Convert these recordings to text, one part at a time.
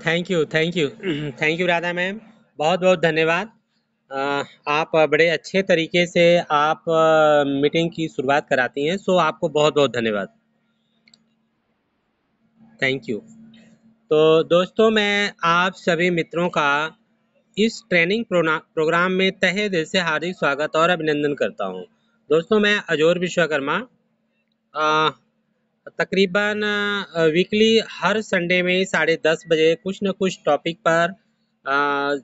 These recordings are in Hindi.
Thank you, thank you. Thank you Radha ma'am, बहुत बहुत धन्यवाद। अ, आप बड़े अच्छे तरीके से आप मीटिंग की शुरुआत कराती हैं, सो आपको बहुत बहुत धन्यवाद। Thank you. तो दोस्तों, मैं आप सभी मित्रों का इस ट्रेनिंग प्रोग्राम में तहे दिल से हार्दिक स्वागत और अभिनंदन करता हूं। दोस्तों, मैं अजोर विश्वकर्मा अ, तकरीबन वीकली हर संडे में 10:30 बजे कुछ न कुछ टॉपिक पर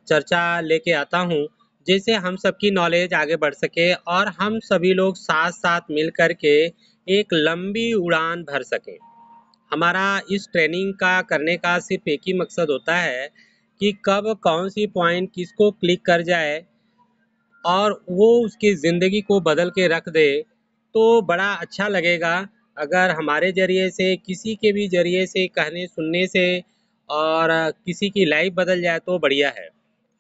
चर्चा लेके आता हूँ, जिससे हम सबकी नॉलेज आगे बढ़ सके और हम सभी लोग साथ साथ मिल कर के एक लंबी उड़ान भर सकें। हमारा इस ट्रेनिंग का करने का सिर्फ एक ही मकसद होता है कि कब कौन सी पॉइंट किसको क्लिक कर जाए और वो उसकी ज़िंदगी को बदल के रख दे, तो बड़ा अच्छा लगेगा। अगर हमारे ज़रिए से, किसी के भी ज़रिए से, कहने सुनने से और किसी की लाइफ बदल जाए तो बढ़िया है।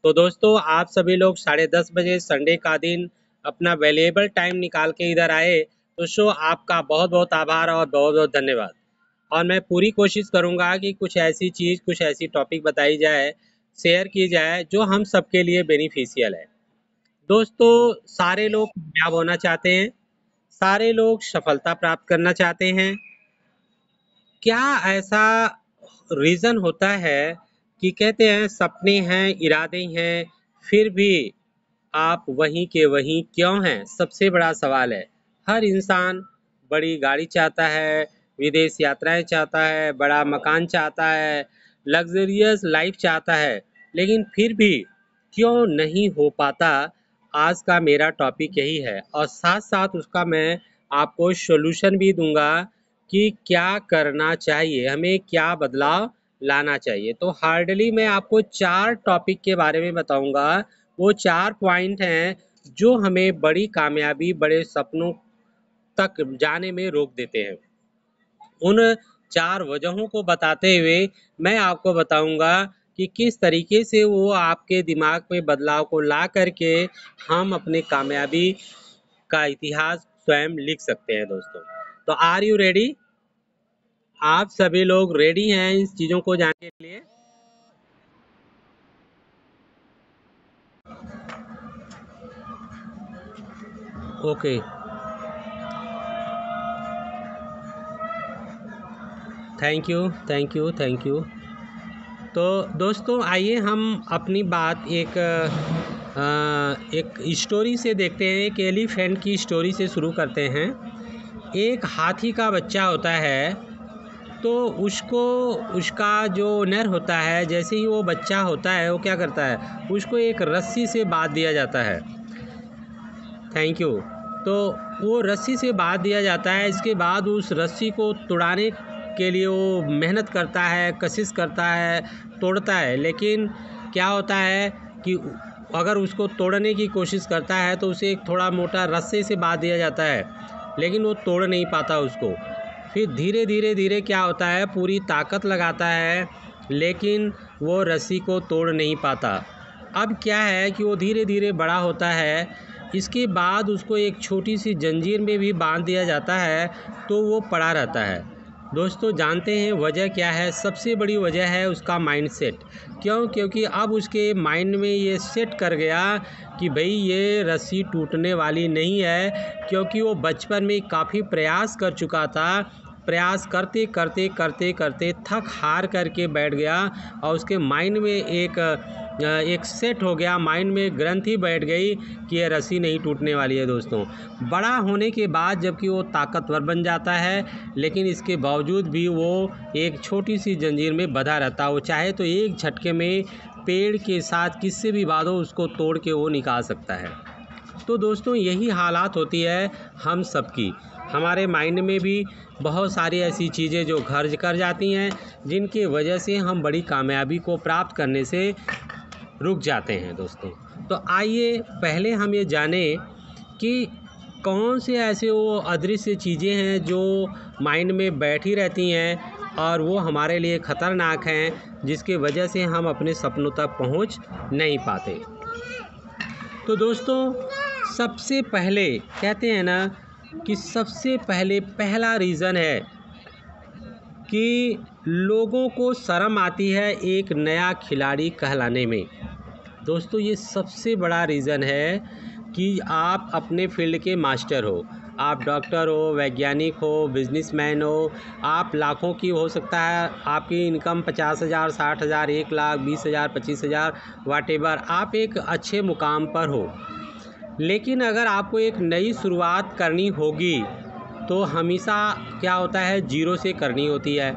तो दोस्तों, आप सभी लोग 10:30 बजे संडे का दिन अपना वैल्यूएबल टाइम निकाल के इधर आए, तो आपका बहुत बहुत आभार और बहुत बहुत धन्यवाद। और मैं पूरी कोशिश करूँगा कि कुछ ऐसी चीज़, कुछ ऐसी टॉपिक बताई जाए, शेयर की जाए जो हम सबके लिए बेनिफिशियल है। दोस्तों, सारे लोग कामयाब होना चाहते हैं, सारे लोग सफलता प्राप्त करना चाहते हैं। क्या ऐसा रीज़न होता है कि कहते हैं सपने हैं, इरादे हैं, फिर भी आप वहीं के वहीं क्यों हैं? सबसे बड़ा सवाल है। हर इंसान बड़ी गाड़ी चाहता है, विदेश यात्राएं चाहता है, बड़ा मकान चाहता है, लग्जरियस लाइफ चाहता है, लेकिन फिर भी क्यों नहीं हो पाता? आज का मेरा टॉपिक यही है और साथ साथ उसका मैं आपको सॉल्यूशन भी दूंगा कि क्या करना चाहिए, हमें क्या बदलाव लाना चाहिए। तो हार्डली मैं आपको 4 टॉपिक के बारे में बताऊंगा। वो 4 पॉइंट हैं जो हमें बड़ी कामयाबी, बड़े सपनों तक जाने में रोक देते हैं। उन 4 वजहों को बताते हुए मैं आपको बताऊंगा कि किस तरीके से वो आपके दिमाग में बदलाव को ला करके हम अपने कामयाबी का इतिहास स्वयं लिख सकते हैं दोस्तों। तो आर यू रेडी? आप सभी लोग रेडी हैं इस चीज़ों को जानने के लिए? Okay, thank you, thank you, thank you. तो दोस्तों, आइए हम अपनी बात एक स्टोरी से देखते हैं। एक एलिफेंट की स्टोरी से शुरू करते हैं। एक हाथी का बच्चा होता है, तो उसको उसका जो नर होता है, जैसे ही वो बच्चा होता है, वो क्या करता है, उसको एक रस्सी से बांध दिया जाता है। Thank you. तो वो रस्सी से बांध दिया जाता है। इसके बाद उस रस्सी को तोड़ाने के लिए वो मेहनत करता है, कोशिश करता है, तोड़ता है, लेकिन क्या होता है कि अगर उसको तोड़ने की कोशिश करता है तो उसे एक थोड़ा मोटा रस्से से बांध दिया जाता है, लेकिन वो तोड़ नहीं पाता उसको। फिर धीरे धीरे धीरे क्या होता है, पूरी ताकत लगाता है, लेकिन वो रस्सी को तोड़ नहीं पाता। अब क्या है कि वो धीरे धीरे बड़ा होता है। इसके बाद उसको एक छोटी सी जंजीर में भी बांध दिया जाता है, तो वो पड़ा रहता है। दोस्तों, जानते हैं वजह क्या है? सबसे बड़ी वजह है उसका माइंडसेट। क्यों? क्योंकि अब उसके माइंड में ये सेट कर गया कि भाई ये रस्सी टूटने वाली नहीं है, क्योंकि वो बचपन में काफ़ी प्रयास कर चुका था। प्रयास करते करते करते करते थक हार करके बैठ गया और उसके माइंड में एक सेट हो गया, माइंड में ग्रंथि बैठ गई कि ये रस्सी नहीं टूटने वाली है। दोस्तों, बड़ा होने के बाद जबकि वो ताकतवर बन जाता है, लेकिन इसके बावजूद भी वो एक छोटी सी जंजीर में बंधा रहता है। वो चाहे तो एक झटके में पेड़ के साथ किससे भी बांधो, उसको तोड़ के वो निकाल सकता है। तो दोस्तों, यही हालात होती है हम सबकी। हमारे माइंड में भी बहुत सारी ऐसी चीज़ें जो घर कर जाती हैं, जिनकी वजह से हम बड़ी कामयाबी को प्राप्त करने से रुक जाते हैं दोस्तों। तो आइए पहले हम ये जानें कि कौन से ऐसे वो अदृश्य चीज़ें हैं जो माइंड में बैठी रहती हैं और वो हमारे लिए ख़तरनाक हैं, जिसकी वजह से हम अपने सपनों तक पहुंच नहीं पाते। तो दोस्तों, सबसे पहले कहते हैं ना कि सबसे पहले पहला रीज़न है कि लोगों को शर्म आती है एक नया खिलाड़ी कहलाने में। दोस्तों, ये सबसे बड़ा रीज़न है कि आप अपने फील्ड के मास्टर हो, आप डॉक्टर हो, वैज्ञानिक हो, बिजनेसमैन हो, आप लाखों की हो सकता है, आपकी इनकम 50,000, 60,000, 1,00,000, 20,000, 25,000, वाटेवर, आप एक अच्छे मुकाम पर हो। लेकिन अगर आपको एक नई शुरुआत करनी होगी तो हमेशा क्या होता है, ज़ीरो से करनी होती है।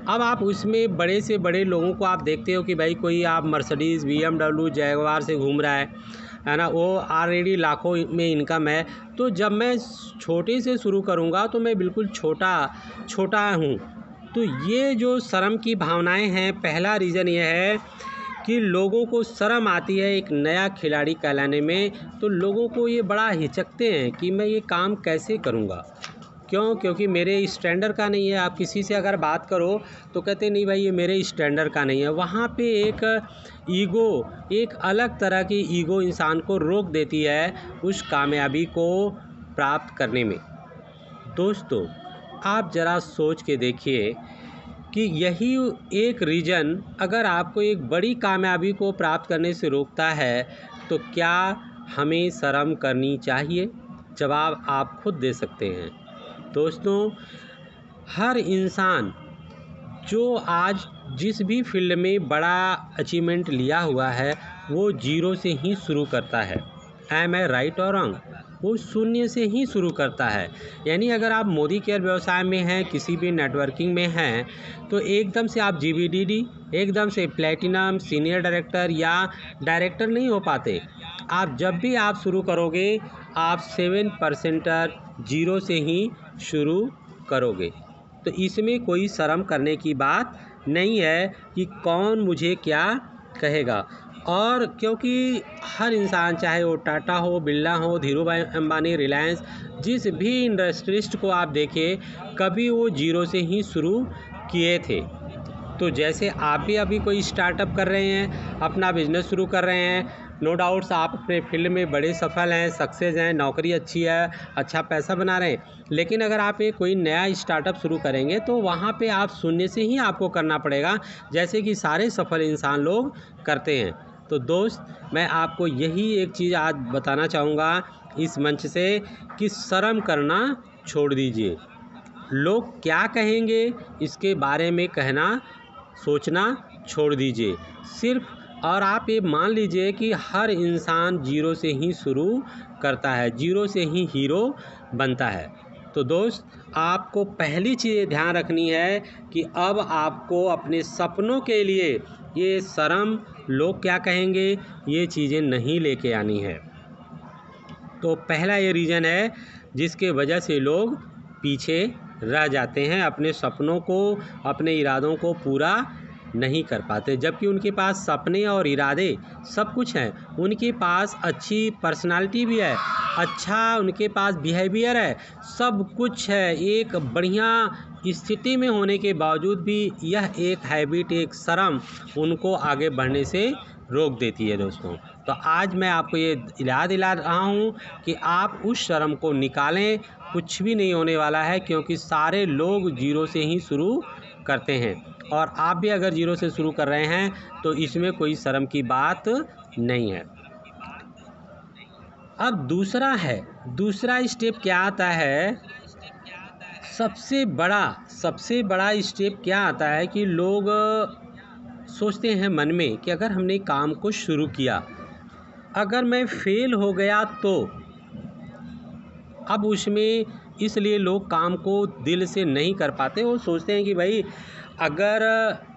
अब आप उसमें बड़े से बड़े लोगों को आप देखते हो कि भाई कोई आप मर्सिडीज़, BMW, जैगवार से घूम रहा है ना, वो ऑलरेडी लाखों में इनकम है। तो जब मैं छोटे से शुरू करूँगा तो मैं बिल्कुल छोटा हूँ। तो ये जो शर्म की भावनाएं हैं, पहला रीज़न ये है कि लोगों को शर्म आती है एक नया खिलाड़ी कहलाने में। तो लोगों को ये बड़ा हिचकते हैं कि मैं ये काम कैसे करूँगा, क्यों? क्योंकि मेरे स्टैंडर्ड का नहीं है। आप किसी से अगर बात करो तो कहते नहीं भाई ये मेरे स्टैंडर्ड का नहीं है। वहाँ पे एक ईगो, एक अलग तरह की ईगो इंसान को रोक देती है उस कामयाबी को प्राप्त करने में। दोस्तों, आप ज़रा सोच के देखिए कि यही एक रीज़न अगर आपको एक बड़ी कामयाबी को प्राप्त करने से रोकता है तो क्या हमें शर्म करनी चाहिए? जवाब आप खुद दे सकते हैं। दोस्तों, हर इंसान जो आज जिस भी फील्ड में बड़ा अचीवमेंट लिया हुआ है वो ज़ीरो से ही शुरू करता है। एम आई राइट और रॉन्ग? वो शून्य से ही शुरू करता है। यानी अगर आप मोदी केयर व्यवसाय में हैं, किसी भी नेटवर्किंग में हैं, तो एकदम से आप GVDD, एकदम से प्लेटिनम, सीनियर डायरेक्टर या डायरेक्टर नहीं हो पाते। आप जब भी आप शुरू करोगे आप 7% ज़ीरो से ही शुरू करोगे। तो इसमें कोई शर्म करने की बात नहीं है कि कौन मुझे क्या कहेगा। और क्योंकि हर इंसान, चाहे वो टाटा हो, बिरला हो, धीरू भाई अंबानी, रिलायंस, जिस भी इंडस्ट्रिस्ट को आप देखें, कभी वो ज़ीरो से ही शुरू किए थे। तो जैसे आप भी अभी कोई स्टार्टअप कर रहे हैं, अपना बिजनेस शुरू कर रहे हैं, नो डाउट्स आप अपने फील्ड में बड़े सफल हैं, सक्सेस हैं, नौकरी अच्छी है, अच्छा पैसा बना रहे हैं। लेकिन अगर आप एक कोई नया स्टार्टअप शुरू करेंगे तो वहाँ पे आप शून्य से ही आपको करना पड़ेगा, जैसे कि सारे सफल इंसान लोग करते हैं। तो दोस्त, मैं आपको यही एक चीज़ आज बताना चाहूँगा इस मंच से कि शर्म करना छोड़ दीजिए। लोग क्या कहेंगे इसके बारे में कहना, सोचना छोड़ दीजिए सिर्फ। और आप ये मान लीजिए कि हर इंसान ज़ीरो से ही शुरू करता है, ज़ीरो से ही हीरो बनता है। तो दोस्त, आपको पहली चीज़ ध्यान रखनी है कि अब आपको अपने सपनों के लिए ये शर्म, लोग क्या कहेंगे, ये चीज़ें नहीं लेके आनी है। तो पहला ये रीज़न है जिसके वजह से लोग पीछे रह जाते हैं, अपने सपनों को, अपने इरादों को पूरा नहीं कर पाते। जबकि उनके पास सपने और इरादे सब कुछ हैं, उनके पास अच्छी पर्सनालिटी भी है, अच्छा उनके पास बिहेवियर है, सब कुछ है। एक बढ़िया स्थिति में होने के बावजूद भी यह एक हैबिट, एक शर्म उनको आगे बढ़ने से रोक देती है। दोस्तों, तो आज मैं आपको ये याद दिला रहा हूँ कि आप उस शर्म को निकालें। कुछ भी नहीं होने वाला है, क्योंकि सारे लोग ज़ीरो से ही शुरू करते हैं। और आप भी अगर ज़ीरो से शुरू कर रहे हैं तो इसमें कोई शर्म की बात नहीं है। अब दूसरा स्टेप क्या आता है? सबसे बड़ा स्टेप क्या आता है कि लोग सोचते हैं मन में कि अगर हमने काम को शुरू किया, अगर मैं फेल हो गया तो। अब उसमें इसलिए लोग काम को दिल से नहीं कर पाते। वो सोचते हैं कि भाई अगर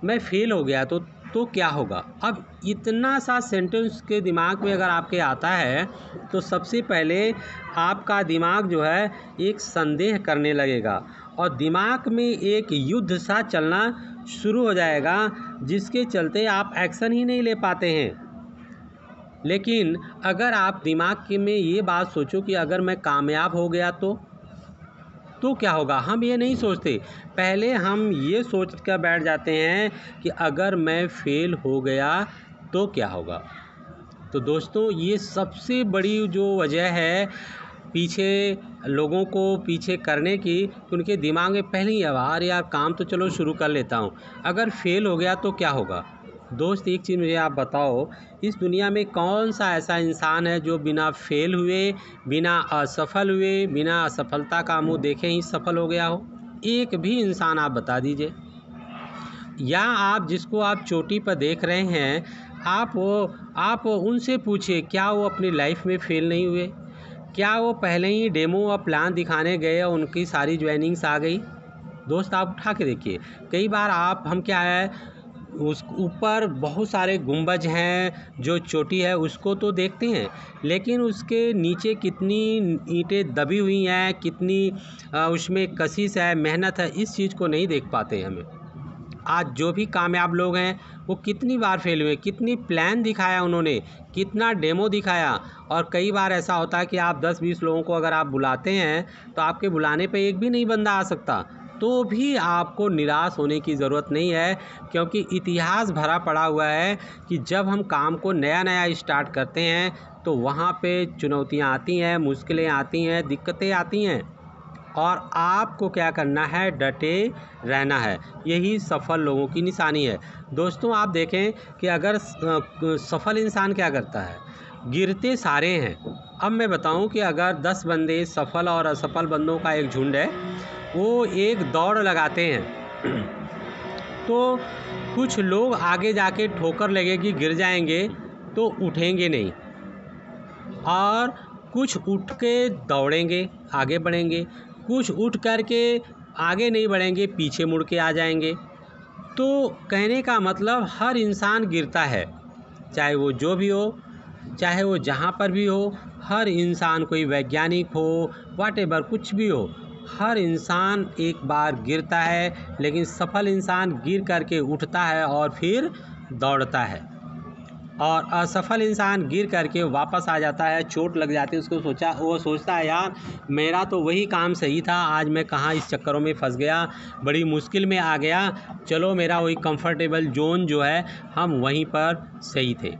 मैं फेल हो गया तो क्या होगा। अब इतना सा सेंटेंस के दिमाग में अगर आपके आता है तो सबसे पहले आपका दिमाग जो है एक संदेह करने लगेगा और दिमाग में एक युद्ध सा चलना शुरू हो जाएगा, जिसके चलते आप एक्शन ही नहीं ले पाते हैं। लेकिन अगर आप दिमाग में ये बात सोचो कि अगर मैं कामयाब हो गया तो क्या होगा, हम ये नहीं सोचते। पहले हम ये सोच कर बैठ जाते हैं कि अगर मैं फेल हो गया तो क्या होगा। तो दोस्तों, ये सबसे बड़ी जो वजह है पीछे लोगों को पीछे करने की, कि उनके दिमाग में पहले ही अरे यार काम तो चलो शुरू कर लेता हूँ, अगर फेल हो गया तो क्या होगा। दोस्त एक चीज़ मुझे आप बताओ, इस दुनिया में कौन सा ऐसा इंसान है जो बिना फेल हुए, बिना असफल हुए, बिना असफलता का मुंह देखे ही सफल हो गया हो। एक भी इंसान आप बता दीजिए। या आप जिसको आप चोटी पर देख रहे हैं, आप उनसे पूछिए क्या वो अपनी लाइफ में फेल नहीं हुए, क्या वो पहले ही डेमो और प्लान दिखाने गए और उनकी सारी ज्वाइनिंग्स आ गई। दोस्त आप उठा के देखिए, कई बार हम क्या है, उस ऊपर बहुत सारे गुंबज हैं, जो चोटी है उसको तो देखते हैं, लेकिन उसके नीचे कितनी ईंटें दबी हुई हैं, कितनी उसमें कशिश है, मेहनत है, इस चीज़ को नहीं देख पाते हमें। आज जो भी कामयाब लोग हैं वो कितनी बार फेल हुए, कितनी प्लान दिखाया उन्होंने, कितना डेमो दिखाया। और कई बार ऐसा होता है कि आप 10-20 लोगों को अगर आप बुलाते हैं तो आपके बुलाने पे एक भी नहीं बंदा आ सकता, तो भी आपको निराश होने की ज़रूरत नहीं है, क्योंकि इतिहास भरा पड़ा हुआ है कि जब हम काम को नया नया स्टार्ट करते हैं तो वहाँ पे चुनौतियाँ आती हैं, मुश्किलें आती हैं, दिक्कतें आती हैं, और आपको क्या करना है, डटे रहना है। यही सफल लोगों की निशानी है। दोस्तों आप देखें कि अगर सफल इंसान क्या करता है, गिरते सारे हैं। अब मैं बताऊं कि अगर 10 बंदे, सफल और असफल बंदों का एक झुंड है, वो एक दौड़ लगाते हैं तो कुछ लोग आगे जाके ठोकर लगेगी, गिर जाएंगे तो उठेंगे नहीं, और कुछ उठ के दौड़ेंगे, आगे बढ़ेंगे, कुछ उठ कर के आगे नहीं बढ़ेंगे, पीछे मुड़ के आ जाएंगे। तो कहने का मतलब हर इंसान गिरता है, चाहे वो जो भी हो, चाहे वो जहाँ पर भी हो, हर इंसान, कोई वैज्ञानिक हो, व्हाटएवर, कुछ भी हो, हर इंसान एक बार गिरता है, लेकिन सफल इंसान गिर करके उठता है और फिर दौड़ता है। और असफल इंसान गिर करके वापस आ जाता है, चोट लग जाती है उसको, वो सोचता है यार मेरा तो वही काम सही था, आज मैं कहाँ इस चक्करों में फंस गया, बड़ी मुश्किल में आ गया, चलो मेरा वही कंफर्टेबल जोन जो है हम वहीं पर सही थे।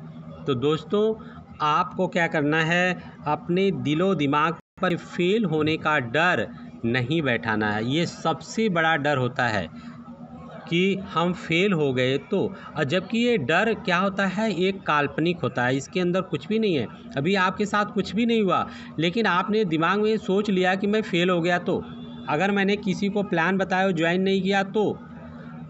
तो दोस्तों आपको क्या करना है, अपने दिलो दिमाग पर फेल होने का डर नहीं बैठाना है। ये सबसे बड़ा डर होता है कि हम फेल हो गए तो, और जबकि ये डर क्या होता है, एक काल्पनिक होता है, इसके अंदर कुछ भी नहीं है। अभी आपके साथ कुछ भी नहीं हुआ, लेकिन आपने दिमाग में सोच लिया कि मैं फेल हो गया तो, अगर मैंने किसी को प्लान बताया ज्वाइन नहीं किया तो,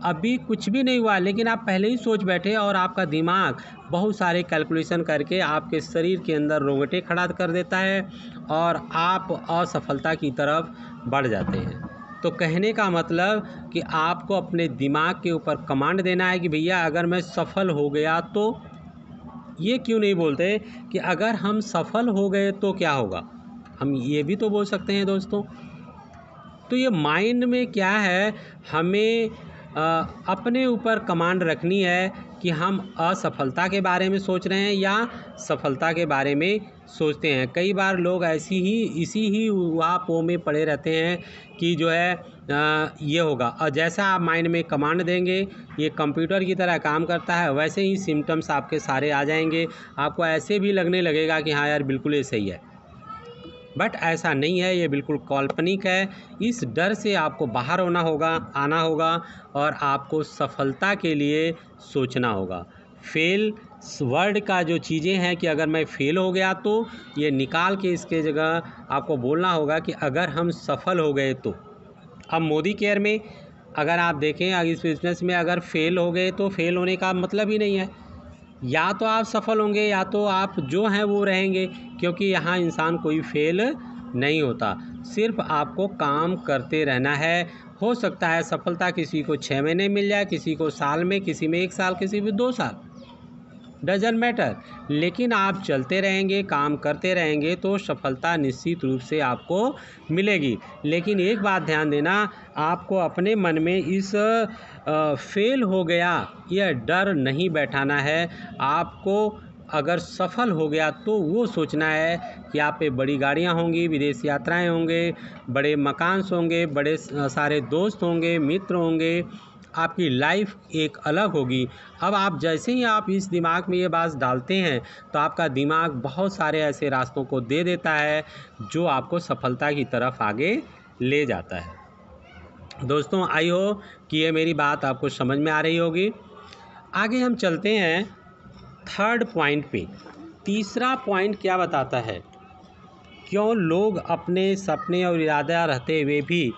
अभी कुछ भी नहीं हुआ, लेकिन आप पहले ही सोच बैठे और आपका दिमाग बहुत सारे कैलकुलेशन करके आपके शरीर के अंदर रोंगटे खड़ा कर देता है और आप असफलता की तरफ बढ़ जाते हैं। तो कहने का मतलब कि आपको अपने दिमाग के ऊपर कमांड देना है कि भैया अगर मैं सफल हो गया तो, ये क्यों नहीं बोलते कि अगर हम सफल हो गए तो क्या होगा, हम ये भी तो बोल सकते हैं दोस्तों। तो ये माइंड में क्या है, हमें अपने ऊपर कमांड रखनी है कि हम असफलता के बारे में सोच रहे हैं या सफलता के बारे में सोचते हैं। कई बार लोग इसी ही उहापोह में पड़े रहते हैं कि जो है ये होगा, और जैसा आप माइंड में कमांड देंगे, ये कंप्यूटर की तरह काम करता है, वैसे ही सिम्टम्स आपके सारे आ जाएंगे। आपको ऐसे भी लगने लगेगा कि हाँ यार बिल्कुल ये सही है, बट ऐसा नहीं है, ये बिल्कुल काल्पनिक है। इस डर से आपको बाहर आना होगा और आपको सफलता के लिए सोचना होगा। फेल वर्ड का जो चीज़ें हैं कि अगर मैं फेल हो गया तो, ये निकाल के इसके जगह आपको बोलना होगा कि अगर हम सफल हो गए तो। अब मोदी केयर में अगर आप देखें, इस बिजनेस में अगर फेल हो गए तो फेल होने का मतलब ही नहीं है, या तो आप सफल होंगे या तो आप जो हैं वो रहेंगे, क्योंकि यहाँ इंसान कोई फेल नहीं होता, सिर्फ आपको काम करते रहना है। हो सकता है सफलता किसी को 6 महीने मिल जाए, किसी को साल में, किसी में 1 साल, किसी में 2 साल, डजंट मैटर, लेकिन आप चलते रहेंगे, काम करते रहेंगे तो सफलता निश्चित रूप से आपको मिलेगी। लेकिन एक बात ध्यान देना, आपको अपने मन में इस फेल हो गया यह डर नहीं बैठाना है। आपको अगर सफल हो गया तो वो सोचना है कि आप पे बड़ी गाड़ियाँ होंगी, विदेश यात्राएं होंगे, बड़े मकान होंगे, बड़े सारे दोस्त होंगे, मित्र होंगे, आपकी लाइफ एक अलग होगी। अब आप जैसे ही आप इस दिमाग में ये बात डालते हैं तो आपका दिमाग बहुत सारे ऐसे रास्तों को दे देता है जो आपको सफलता की तरफ आगे ले जाता है। दोस्तों, आई हो कि ये मेरी बात आपको समझ में आ रही होगी। आगे हम चलते हैं थर्ड पॉइंट पे। तीसरा पॉइंट क्या बताता है, क्यों लोग अपने सपने और इरादा रहते हुए भी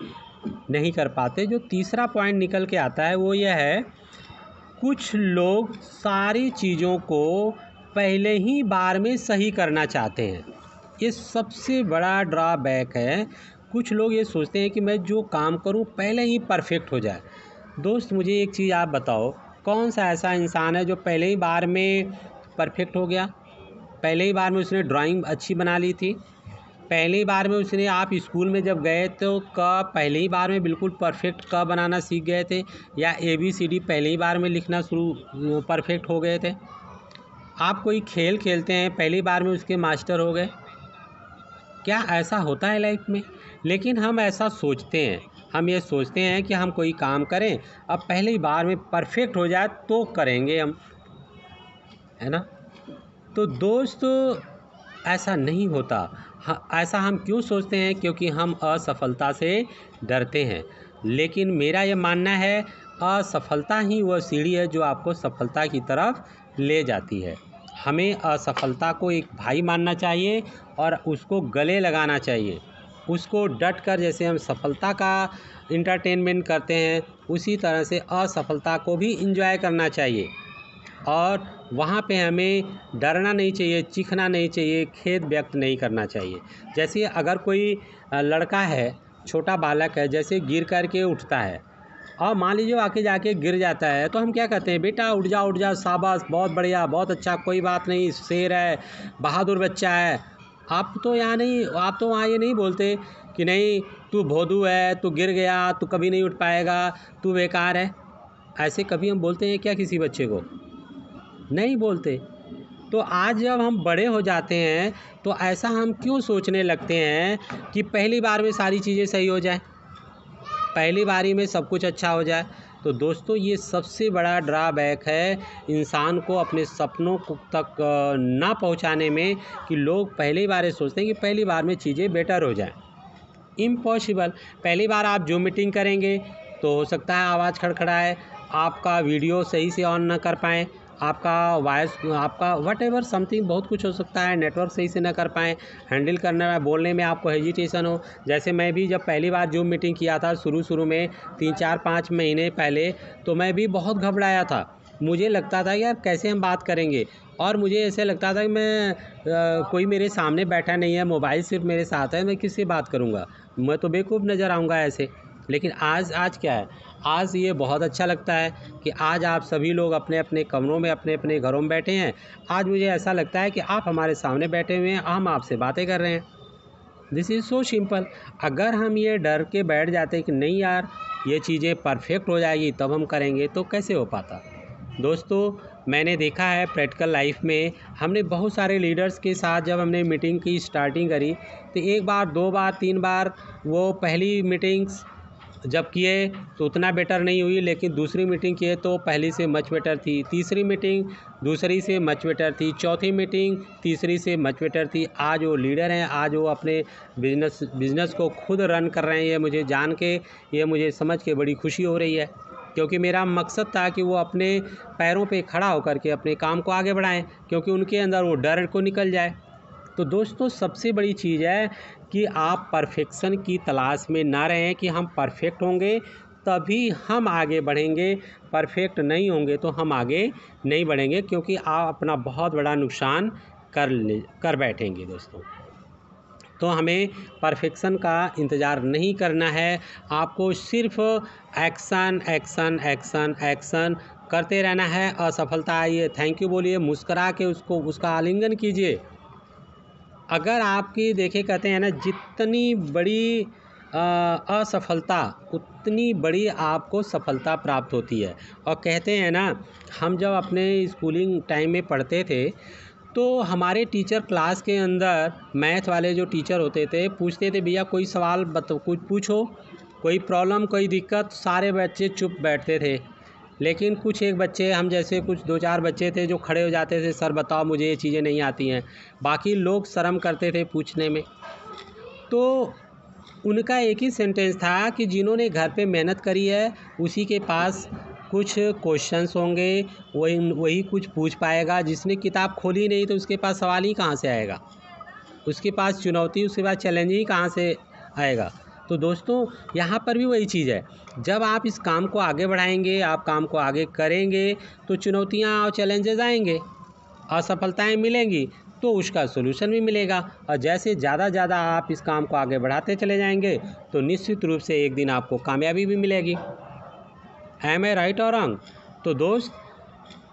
नहीं कर पाते। जो तीसरा पॉइंट निकल के आता है वो यह है, कुछ लोग सारी चीज़ों को पहले ही बार में सही करना चाहते हैं। ये सबसे बड़ा ड्रॉबैक है। कुछ लोग ये सोचते हैं कि मैं जो काम करूं पहले ही परफेक्ट हो जाए। दोस्त, मुझे एक चीज़ आप बताओ, कौन सा ऐसा इंसान है जो पहले ही बार में परफेक्ट हो गया? पहले ही बार में उसने ड्राइंग अच्छी बना ली थी, पहली बार में उसने, आप स्कूल में जब गए तो पहली ही बार में बिल्कुल परफेक्ट क बनाना सीख गए थे, या ABCD पहली ही बार में लिखना परफेक्ट हो गए थे? आप कोई खेल खेलते हैं, पहली बार में उसके मास्टर हो गए? क्या ऐसा होता है लाइफ में? लेकिन हम ऐसा सोचते हैं, हम ये सोचते हैं कि हम कोई काम करें, अब पहली बार में परफेक्ट हो जाए तो करेंगे हम, है ना? तो दोस्त, ऐसा नहीं होता। ऐसा हम क्यों सोचते हैं? क्योंकि हम असफलता से डरते हैं। लेकिन मेरा ये मानना है, असफलता ही वह सीढ़ी है जो आपको सफलता की तरफ ले जाती है। हमें असफलता को एक भाई मानना चाहिए और उसको गले लगाना चाहिए। उसको डट कर, जैसे हम सफलता का इंटरटेनमेंट करते हैं, उसी तरह से असफलता को भी एंजॉय करना चाहिए। और वहाँ पे हमें डरना नहीं चाहिए, चीखना नहीं चाहिए, खेद व्यक्त नहीं करना चाहिए। जैसे अगर कोई लड़का है, छोटा बालक है, जैसे गिर कर के उठता है और मान लीजिए आके जाके गिर जाता है, तो हम क्या कहते हैं, बेटा उठ जा, शाबाश, बहुत बढ़िया, बहुत अच्छा, कोई बात नहीं, शेर है, बहादुर बच्चा है। आप तो वहाँ ये नहीं बोलते कि नहीं तू भोदू है, तू गिर गया, तू कभी नहीं उठ पाएगा, तू बेकार है। ऐसे कभी हम बोलते हैं क्या किसी बच्चे को? नहीं बोलते। तो आज जब हम बड़े हो जाते हैं तो ऐसा हम क्यों सोचने लगते हैं कि पहली बार में सारी चीज़ें सही हो जाए, पहली बारी में सब कुछ अच्छा हो जाए? तो दोस्तों, ये सबसे बड़ा ड्रॉबैक है इंसान को अपने सपनों को तक ना पहुंचाने में, कि लोग पहली बार सोचते हैं कि पहली बार में चीज़ें बेटर हो जाएं। इम्पॉसिबल। पहली बार आप जूम मीटिंग करेंगे तो हो सकता है आवाज़ खड़खड़ाए, आपका वीडियो सही से ऑन ना कर पाएँ, आपका वॉइस, आपका वटेवर समथिंग, बहुत कुछ हो सकता है, नेटवर्क सही से ना कर पाएँ, हैंडल करने में, बोलने में आपको हेजिटेशन हो। जैसे मैं भी जब पहली बार जूम मीटिंग किया था शुरू में 3-4-5 महीने पहले, तो मैं भी बहुत घबराया था। मुझे लगता था यार कैसे हम बात करेंगे, और मुझे ऐसे लगता था कि कोई मेरे सामने बैठा नहीं है, मोबाइल सिर्फ मेरे साथ है, मैं किससे बात करूँगा, मैं तो बेवकूफ़ नज़र आऊँगा ऐसे। लेकिन आज क्या है, आज ये बहुत अच्छा लगता है कि आज आप सभी लोग अपने अपने कमरों में, अपने अपने घरों में बैठे हैं। आज मुझे ऐसा लगता है कि आप हमारे सामने बैठे हुए हैं, हम आपसे बातें कर रहे हैं। This is so simple. अगर हम ये डर के बैठ जाते कि नहीं यार ये चीज़ें परफेक्ट हो जाएगी तब हम करेंगे, तो कैसे हो पाता? दोस्तों, मैंने देखा है प्रैक्टिकल लाइफ में, हमने बहुत सारे लीडर्स के साथ जब हमने मीटिंग की स्टार्टिंग करी, तो 1 बार, 2 बार, 3 बार वो पहली मीटिंग्स जब किए तो उतना बेटर नहीं हुई, लेकिन दूसरी मीटिंग किए तो पहली से मच बेटर थी, तीसरी मीटिंग दूसरी से मच बेटर थी, चौथी मीटिंग तीसरी से मच बेटर थी। आज वो लीडर हैं, आज वो अपने बिज़नेस को खुद रन कर रहे हैं। ये मुझे जान के, ये मुझे समझ के बड़ी खुशी हो रही है, क्योंकि मेरा मकसद था कि वो अपने पैरों पे खड़ा होकर के अपने काम को आगे बढ़ाएं, क्योंकि उनके अंदर वो डर को निकल जाए। तो दोस्तों, सबसे बड़ी चीज़ है कि आप परफेक्शन की तलाश में ना रहें कि हम परफेक्ट होंगे तभी हम आगे बढ़ेंगे, परफेक्ट नहीं होंगे तो हम आगे नहीं बढ़ेंगे, क्योंकि आप अपना बहुत बड़ा नुकसान कर बैठेंगे दोस्तों। तो हमें परफेक्शन का इंतज़ार नहीं करना है, आपको सिर्फ एक्शन एक्शन एक्शन एक्शन करते रहना है। असफलता आइए, थैंक यू बोलिए, मुस्करा के उसका आलिंगन कीजिए। अगर आपकी देखे, कहते हैं ना, जितनी बड़ी असफलता उतनी बड़ी आपको सफलता प्राप्त होती है। और कहते हैं ना, हम जब अपने स्कूलिंग टाइम में पढ़ते थे तो हमारे टीचर क्लास के अंदर, मैथ वाले जो टीचर होते थे, पूछते थे भैया कोई सवाल कुछ पूछो, कोई प्रॉब्लम कोई दिक्कत सारे बच्चे चुप बैठते थे, लेकिन कुछ एक बच्चे हम जैसे कुछ 2-4 बच्चे थे जो खड़े हो जाते थे, सर बताओ मुझे ये चीज़ें नहीं आती हैं। बाकी लोग शर्म करते थे पूछने में। तो उनका एक ही सेंटेंस था कि जिन्होंने घर पे मेहनत करी है उसी के पास कुछ क्वेश्चंस होंगे, वही कुछ पूछ पाएगा। जिसने किताब खोली नहीं तो उसके पास सवाल ही कहाँ से आएगा, उसके पास चुनौती, उसके पास चैलेंज ही कहाँ से आएगा। तो दोस्तों यहाँ पर भी वही चीज़ है, जब आप इस काम को आगे बढ़ाएंगे, आप काम को आगे करेंगे तो चुनौतियाँ और चैलेंजेस आएंगे, असफलताएं मिलेंगी तो उसका सोल्यूशन भी मिलेगा। और जैसे ज़्यादा आप इस काम को आगे बढ़ाते चले जाएंगे तो निश्चित रूप से एक दिन आपको कामयाबी भी मिलेगी। एम आई राइट और रॉन्ग? तो दोस्त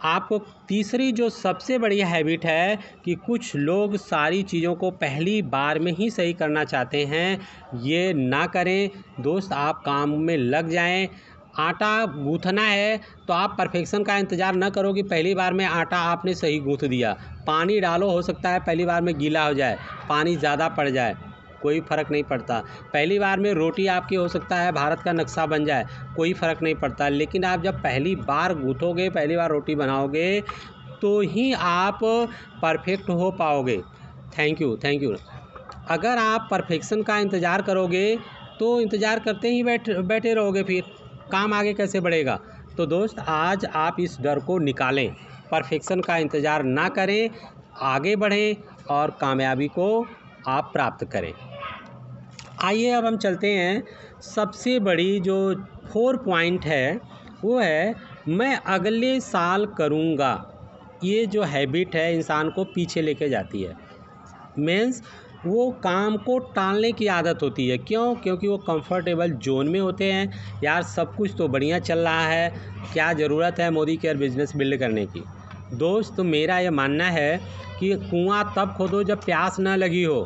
आपको तीसरी जो सबसे बड़ी हैबिट है कि कुछ लोग सारी चीज़ों को पहली बार में ही सही करना चाहते हैं, ये ना करें दोस्त। आप काम में लग जाएं। आटा गूँथना है तो आप परफेक्शन का इंतज़ार न करो कि पहली बार में आटा आपने सही गूँथ दिया। पानी डालो, हो सकता है पहली बार में गीला हो जाए, पानी ज़्यादा पड़ जाए, कोई फ़र्क नहीं पड़ता। पहली बार में रोटी आपकी हो सकता है भारत का नक्शा बन जाए, कोई फ़र्क नहीं पड़ता। लेकिन आप जब पहली बार गूँथोगे, पहली बार रोटी बनाओगे तो ही आप परफेक्ट हो पाओगे। Thank you. अगर आप परफेक्शन का इंतज़ार करोगे तो इंतज़ार करते ही बैठे रहोगे, फिर काम आगे कैसे बढ़ेगा। तो दोस्त आज आप इस डर को निकालें, परफेक्शन का इंतज़ार ना करें, आगे बढ़ें और कामयाबी को आप प्राप्त करें। आइए अब हम चलते हैं, सबसे बड़ी जो 4 पॉइंट है वो है मैं अगले साल करूँगा। ये जो हैबिट है इंसान को पीछे लेके जाती है। मीन्स वो काम को टालने की आदत होती है। क्यों? क्योंकि वो कंफर्टेबल जोन में होते हैं। यार सब कुछ तो बढ़िया चल रहा है, क्या ज़रूरत है मोदी केयर बिजनेस बिल्ड करने की। दोस्त मेरा ये मानना है कि कुआं तब खोदो जब प्यास न लगी हो।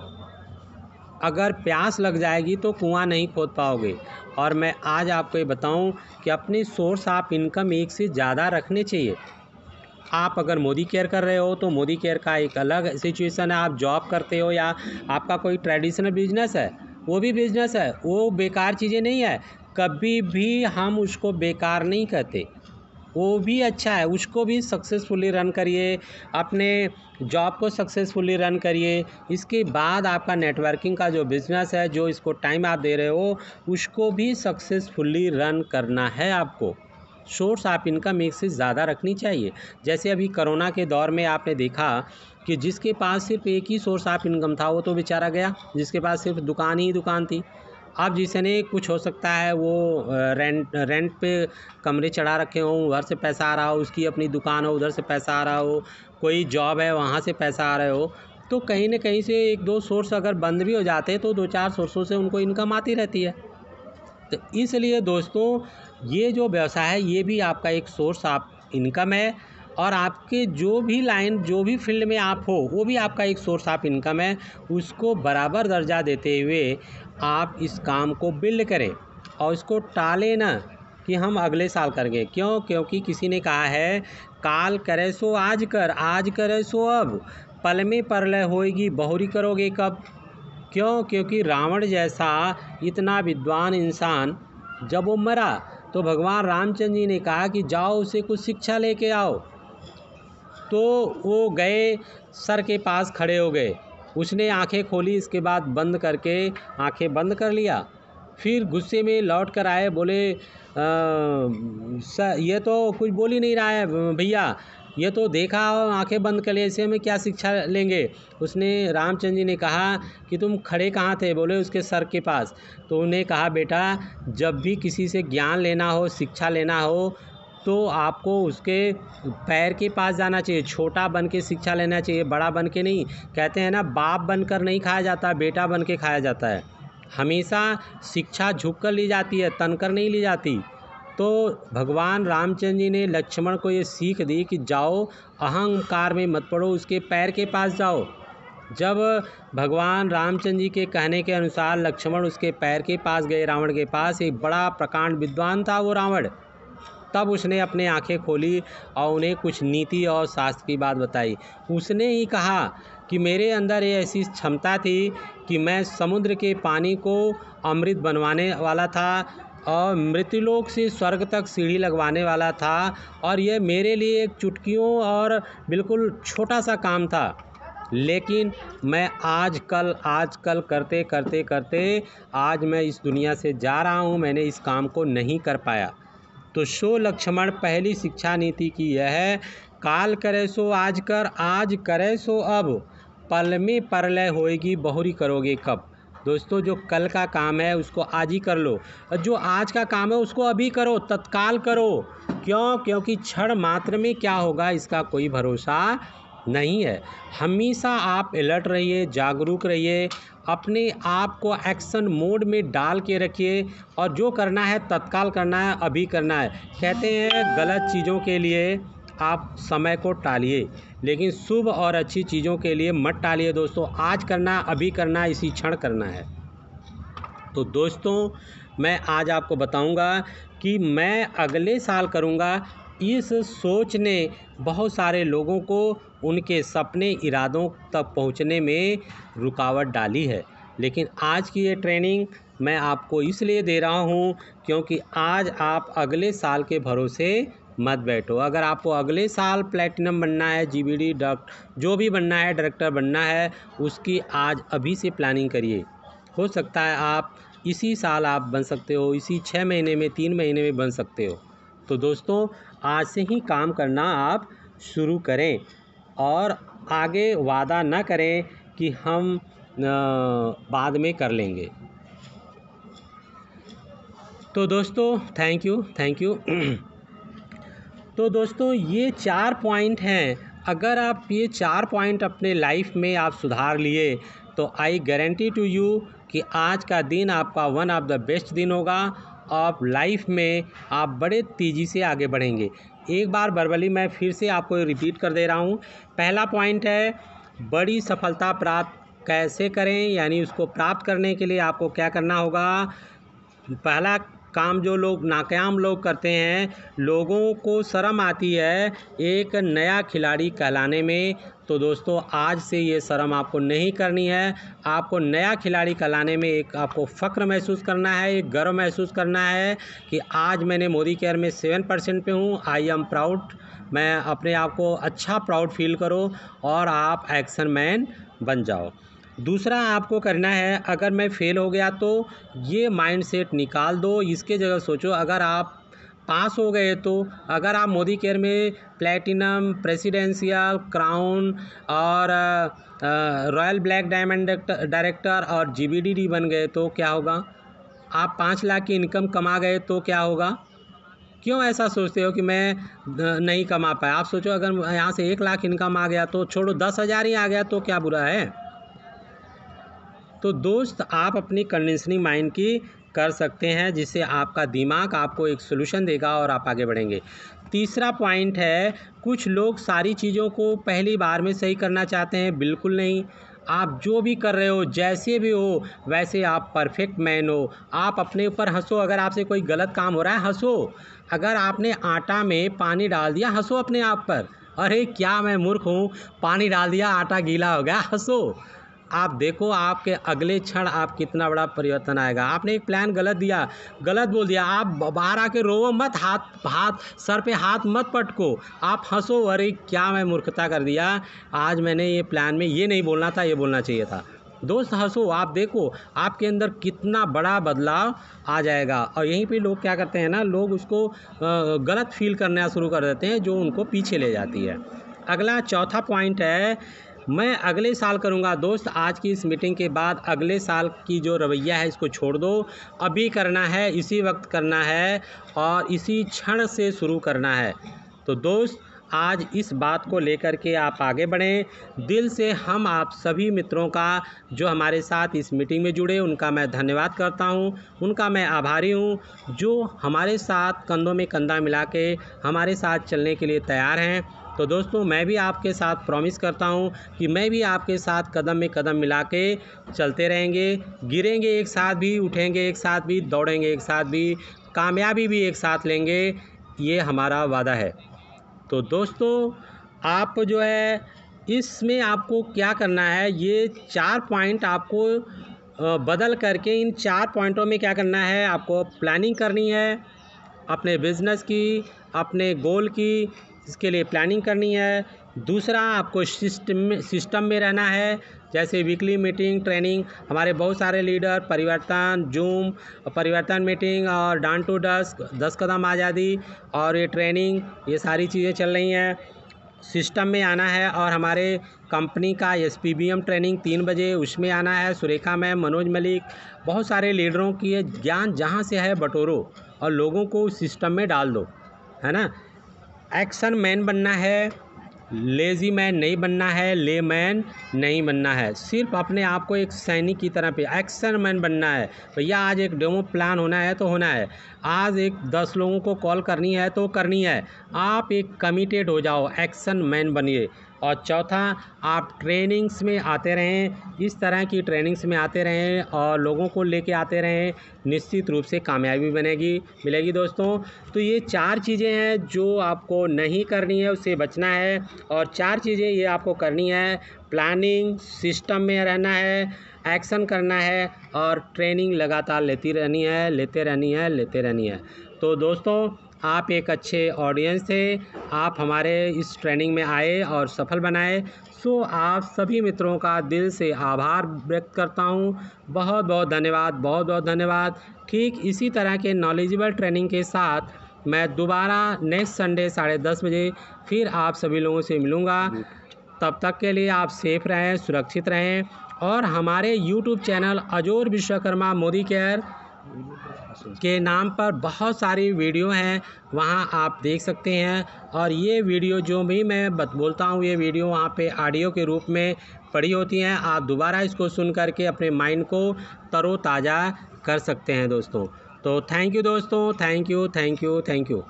अगर प्यास लग जाएगी तो कुआं नहीं खोद पाओगे। और मैं आज आपको ये बताऊं कि अपने सोर्स ऑफ इनकम एक से ज़्यादा रखने चाहिए। आप अगर मोदी केयर कर रहे हो तो मोदी केयर का एक अलग सिचुएशन है। आप जॉब करते हो या आपका कोई ट्रेडिशनल बिजनेस है, वो भी बिजनेस है, वो बेकार चीज़ें नहीं है। कभी भी हम उसको बेकार नहीं कहते, वो भी अच्छा है, उसको भी सक्सेसफुली रन करिए, अपने जॉब को सक्सेसफुली रन करिए। इसके बाद आपका नेटवर्किंग का जो बिज़नेस है, जो इसको टाइम आप दे रहे हो, उसको भी सक्सेसफुली रन करना है आपको। सोर्स ऑफ इनकम एक से ज़्यादा रखनी चाहिए। जैसे अभी कोरोना के दौर में आपने देखा कि जिसके पास सिर्फ एक ही सोर्स ऑफ इनकम था वो तो बेचारा गया, जिसके पास सिर्फ दुकान ही दुकान थी। अब जिसने कुछ हो सकता है वो रेंट पे कमरे चढ़ा रखे हों, उधर से पैसा आ रहा हो, उसकी अपनी दुकान हो उधर से पैसा आ रहा हो, कोई जॉब है वहाँ से पैसा आ रहा हो, तो कहीं ना कहीं से 1-2 सोर्स अगर बंद भी हो जाते हैं तो 2-4 सोर्सों से उनको इनकम आती रहती है। तो इसलिए दोस्तों ये जो व्यवसाय है ये भी आपका एक सोर्स ऑफ इनकम है, और आपके जो भी लाइन जो भी फील्ड में आप हो वो भी आपका एक सोर्स ऑफ इनकम है। उसको बराबर दर्जा देते हुए आप इस काम को बिल्ड करें और इसको टालें ना कि हम अगले साल करेंगे। क्यों? क्योंकि किसी ने कहा है काल करे सो आज कर, आज करे सो अब, पल में परलय होएगी बहुरी करोगे कब। क्यों? क्योंकि रावण जैसा इतना विद्वान इंसान जब वो मरा तो भगवान रामचंद्र जी ने कहा कि जाओ उसे कुछ शिक्षा लेके आओ। तो वो गए, सर के पास खड़े हो गए, उसने आंखें खोली, इसके बाद बंद करके आंखें बंद कर लिया। फिर गुस्से में लौट कर आए, बोले सर ये तो कुछ बोल ही नहीं रहा है भैया, ये तो देखा आंखें बंद कर लिए, इससे हमें क्या शिक्षा लेंगे। उसने रामचंद्र जी ने कहा कि तुम खड़े कहाँ थे? बोले उसके सर के पास। तो उन्हें कहा बेटा जब भी किसी से ज्ञान लेना हो, शिक्षा लेना हो, तो आपको उसके पैर के पास जाना चाहिए। छोटा बन के शिक्षा लेना चाहिए, बड़ा बन के नहीं। कहते हैं ना बाप बनकर नहीं खाया जाता, बेटा बन के खाया जाता है। हमेशा शिक्षा झुक कर ली जाती है, तनकर नहीं ली जाती। तो भगवान रामचंद्र जी ने लक्ष्मण को ये सीख दी कि जाओ अहंकार में मत पड़ो, उसके पैर के पास जाओ। जब भगवान रामचंद्र जी के कहने के अनुसार लक्ष्मण उसके पैर के पास गए, रावण के पास, एक बड़ा प्रकांड विद्वान था वो रावण, तब उसने अपने आंखें खोली और उन्हें कुछ नीति और शास्त्र की बात बताई। उसने ही कहा कि मेरे अंदर ये ऐसी क्षमता थी कि मैं समुद्र के पानी को अमृत बनवाने वाला था और मृत्युलोक से स्वर्ग तक सीढ़ी लगवाने वाला था। और ये मेरे लिए एक चुटकियों और बिल्कुल छोटा सा काम था, लेकिन मैं आजकल करते करते करते आज मैं इस दुनिया से जा रहा हूँ। मैंने इस काम को नहीं कर पाया। तो सो लक्ष्मण पहली शिक्षा नीति की यह है, काल करे सो आज कर, आज करे सो अब, पल में परलय होएगी बहुरी करोगे कब। दोस्तों, जो कल का काम है उसको आज ही कर लो, और जो आज का काम है उसको अभी करो, तत्काल करो। क्योंकि क्षण मात्र में क्या होगा इसका कोई भरोसा नहीं है। हमेशा आप अलर्ट रहिए, जागरूक रहिए, अपने आप को एक्शन मोड में डाल के रखिए, और जो करना है तत्काल करना है, अभी करना है। कहते हैं गलत चीज़ों के लिए आप समय को टालिए, लेकिन शुभ और अच्छी चीज़ों के लिए मत टालिए। दोस्तों, आज करना, अभी करना, इसी क्षण करना है। तो दोस्तों, मैं आज आपको बताऊंगा कि मैं अगले साल करूंगा। इस सोच ने बहुत सारे लोगों को उनके सपने, इरादों तक पहुंचने में रुकावट डाली है। लेकिन आज की ये ट्रेनिंग मैं आपको इसलिए दे रहा हूं क्योंकि आज आप अगले साल के भरोसे मत बैठो। अगर आपको अगले साल प्लैटिनम बनना है, जीबीडी जो भी बनना है, डायरेक्टर बनना है, उसकी आज अभी से प्लानिंग करिए। हो सकता है आप इसी साल आप बन सकते हो, इसी 6 महीने में, 3 महीने में बन सकते हो। तो दोस्तों, आज से ही काम करना आप शुरू करें और आगे वादा ना करें कि हम बाद में कर लेंगे। तो दोस्तों, थैंक यू। तो दोस्तों, ये 4 पॉइंट हैं। अगर आप ये 4 पॉइंट अपने लाइफ में आप सुधार लिए तो आई गारंटी टू यू कि आज का दिन आपका वन ऑफ द बेस्ट दिन होगा। आप लाइफ में आप बड़े तेज़ी से आगे बढ़ेंगे। एक बार वर्बली मैं फिर से आपको रिपीट कर दे रहा हूँ। पहला पॉइंट है, बड़ी सफलता प्राप्त कैसे करें, यानी उसको प्राप्त करने के लिए आपको क्या करना होगा। पहला काम जो लोग नाकाम लोग करते हैं, लोगों को शर्म आती है एक नया खिलाड़ी कहलाने में। तो दोस्तों, आज से ये शर्म आपको नहीं करनी है। आपको नया खिलाड़ी कहलाने में एक आपको फ़ख्र महसूस करना है, एक गर्व महसूस करना है कि आज मैंने मोदी केयर में 7% पे हूँ। I am proud. मैं अपने आप को अच्छा प्राउड फील करो और आप एक्शन मैन बन जाओ। दूसरा आपको करना है, अगर मैं फ़ेल हो गया तो ये माइंडसेट निकाल दो। इसके जगह सोचो अगर आप पास हो गए तो, अगर आप मोदी केयर में प्लैटिनम, प्रेसिडेंशियल, क्राउन और रॉयल ब्लैक डायमंड डायरेक्टर और जीबीडी बन गए तो क्या होगा। आप 5 लाख की इनकम कमा गए तो क्या होगा। क्यों ऐसा सोचते हो कि मैं नहीं कमा पाया। आप सोचो अगर यहाँ से 1 लाख इनकम आ गया तो छोड़ो, 10,000 ही आ गया तो क्या बुरा है। तो दोस्त, आप अपनी कंडीशनिंग माइंड की कर सकते हैं, जिससे आपका दिमाग आपको एक सोल्यूशन देगा और आप आगे बढ़ेंगे। तीसरा पॉइंट है, कुछ लोग सारी चीज़ों को पहली बार में सही करना चाहते हैं। बिल्कुल नहीं। आप जो भी कर रहे हो, जैसे भी हो, वैसे आप परफेक्ट मैन हो। आप अपने ऊपर हंसो। अगर आपसे कोई गलत काम हो रहा है, हंसो। अगर आपने आटा में पानी डाल दिया, हंसो अपने आप पर। अरे क्या मैं मूर्ख हूँ, पानी डाल दिया, आटा गीला हो गया, हंसो। आप देखो आपके अगले क्षण आप कितना बड़ा परिवर्तन आएगा। आपने एक प्लान गलत दिया, गलत बोल दिया, आप बाहर आके रोवो मत, हाथ सर पे हाथ मत पटको, आप हंसो। अरे क्या मैं मूर्खता कर दिया, आज मैंने ये प्लान में ये नहीं बोलना था, ये बोलना चाहिए था। दोस्त हंसो, आप देखो आपके अंदर कितना बड़ा बदलाव आ जाएगा। और यहीं पे लोग क्या करते हैं ना, लोग उसको गलत फील करना शुरू कर देते हैं, जो उनको पीछे ले जाती है। अगला चौथा पॉइंट है, मैं अगले साल करूंगा। दोस्त, आज की इस मीटिंग के बाद अगले साल की जो रवैया है इसको छोड़ दो। अभी करना है, इसी वक्त करना है और इसी क्षण से शुरू करना है। तो दोस्त, आज इस बात को लेकर के आप आगे बढ़ें। दिल से हम आप सभी मित्रों का जो हमारे साथ इस मीटिंग में जुड़े, उनका मैं धन्यवाद करता हूं, उनका मैं आभारी हूं, जो हमारे साथ कंधों में कंधा मिला के हमारे साथ चलने के लिए तैयार हैं। तो दोस्तों, मैं भी आपके साथ प्रॉमिस करता हूं कि मैं भी आपके साथ कदम में कदम मिला के चलते रहेंगे। गिरेंगे एक साथ भी, उठेंगे एक साथ भी, दौड़ेंगे एक साथ भी, कामयाबी भी एक साथ लेंगे। ये हमारा वादा है। तो दोस्तों, आप जो है इसमें आपको क्या करना है, ये 4 पॉइंट आपको बदल करके इन 4 पॉइंटों में क्या करना है, आपको प्लानिंग करनी है अपने बिज़नेस की, अपने गोल की, इसके लिए प्लानिंग करनी है। दूसरा, आपको सिस्टम में रहना है, जैसे वीकली मीटिंग, ट्रेनिंग, हमारे बहुत सारे लीडर परिवर्तन, जूम, परिवर्तन मीटिंग और डाउन टू डस्क, 10 कदम आज़ादी और ये ट्रेनिंग, ये सारी चीज़ें चल रही हैं। सिस्टम में आना है और हमारे कंपनी का SPBM ट्रेनिंग 3 बजे, उसमें आना है। सुरेखा मैम, मनोज मलिक, बहुत सारे लीडरों की ये ज्ञान जहाँ से है बटोरो और लोगों को उस सिस्टम में डाल दो, है ना। एक्शन मैन बनना है, लेज़ी मैन नहीं बनना है, ले मैन नहीं बनना है, सिर्फ अपने आप को एक सैनिक की तरह पे एक्शन मैन बनना है। भैया आज एक डेमो प्लान होना है तो होना है, आज एक 10 लोगों को कॉल करनी है तो करनी है। आप एक कमिटेड हो जाओ, एक्शन मैन बनिए। और चौथा, आप ट्रेनिंग्स में आते रहें, इस तरह की ट्रेनिंग्स में आते रहें और लोगों को लेके आते रहें, निश्चित रूप से कामयाबी मिलेगी दोस्तों। तो ये 4 चीज़ें हैं जो आपको नहीं करनी है, उससे बचना है। और 4 चीज़ें ये आपको करनी है, प्लानिंग, सिस्टम में रहना है, एक्शन करना है और ट्रेनिंग लगातार लेते रहनी है। तो दोस्तों, आप एक अच्छे ऑडियंस थे, आप हमारे इस ट्रेनिंग में आए और सफल बनाए। सो आप सभी मित्रों का दिल से आभार व्यक्त करता हूँ। बहुत बहुत धन्यवाद। ठीक इसी तरह के नॉलेजेबल ट्रेनिंग के साथ मैं दोबारा नेक्स्ट संडे 10:30 बजे फिर आप सभी लोगों से मिलूँगा। तब तक के लिए आप सेफ रहें, सुरक्षित रहें और हमारे YouTube चैनल अजोर विश्वकर्मा मोदी केयर के नाम पर बहुत सारी वीडियो हैं, वहां आप देख सकते हैं। और ये वीडियो जो भी मैं बोलता हूँ, ये वीडियो वहाँ पे ऑडियो के रूप में पड़ी होती हैं। आप दोबारा इसको सुन करके अपने माइंड को तरोताज़ा कर सकते हैं दोस्तों। तो थैंक यू दोस्तों, थैंक यू।